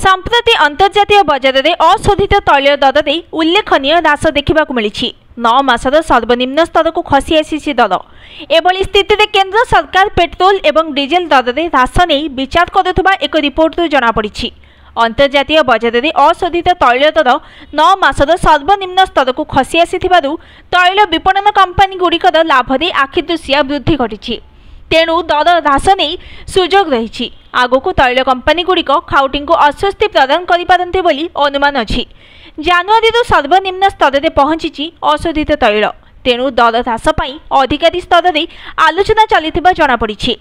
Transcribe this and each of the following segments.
संप्रति अंतर्जातीय बजार में अशोधित तैल दर में उल्लेखनीय ह्रास देखा मिली। 9 मासर सर्वनिम्न स्तर को खसी आसी दर। एभली स्थिति में केंद्र सरकार पेट्रोल एवं डीजेल दर में ह्रास नहीं विचार करुवा एक रिपोर्ट जनापड़ी। अंतर्जातीय बजार में अशोधित तैल दर 9 मासर सर्वनिम्न स्तर को खसी आसी तैल विपणन कंपनी गुड़िकर लाभ में आखिदृशिया वृद्धि घटी। तेणु दर ह्रास नहीं सुजोग रही। आगक तैल कंपनी गुड़िक खाउटी को आश्वस्ति प्रदान करिपारन्ते बोली अनुमान अछि। जनवरी सर्वनिम्न स्तर में पहुंची अशोधित तैल। तेणु दर ह्रास पाई अधिकारी स्तर में आलोचना चलिथिबा जनापड़ी।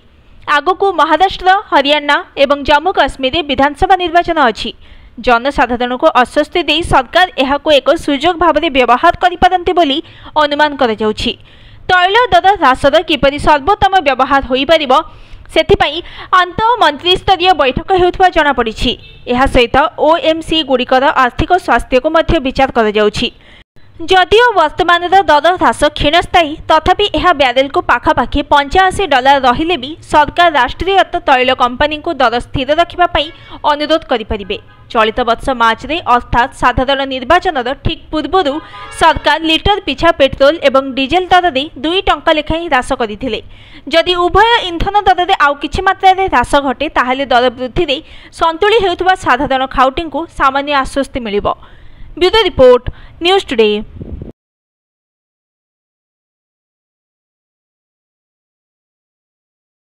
आगक महाराष्ट्र, हरियाणा एवं जम्मू काश्मीर विधानसभा निर्वाचन अछि। जनसाधारण को आश्वस्ति दे सरकार एहाको एक सुजोग भाव में व्यवहार करिपारन्ते बोली अनुमान करा जाउछि। तैल दर ह्रासर किपरि सर्वोत्तम व्यवहार हो पारिबो सेथिपाई अंतर मंत्री स्तरीय बैठक हेउथबा जनापड़ी। एहा सहित ओएमसी गुड़िकर आर्थिक स्वास्थ्य को मध्य विचार करा जाउछि। जदिओ वर्तमान दर ह्रास क्षीणस्थायी तथापि यह ब्यारेल को पाखापाखि $85 रहिले भी सरकार राष्ट्रीय तैल कंपनी को दर स्थिर रखापी अनुरोध करें। चलित वर्ष मार्च रे अर्थात साधारण निर्वाचन ठीक पूर्व सरकार लिटर पिछा पेट्रोल एवं डीजेल दर में 2 टंका लेखाएं ह्रास करते। जदि उभय इंधन दर में आउ किछि मात्रा ह्रास घटे ताहले दर वृद्धि रे संतुली हेउथबा साधारण खाउटी को सामान्य आश्वस्ति मिलिबो। Bureau report, news today.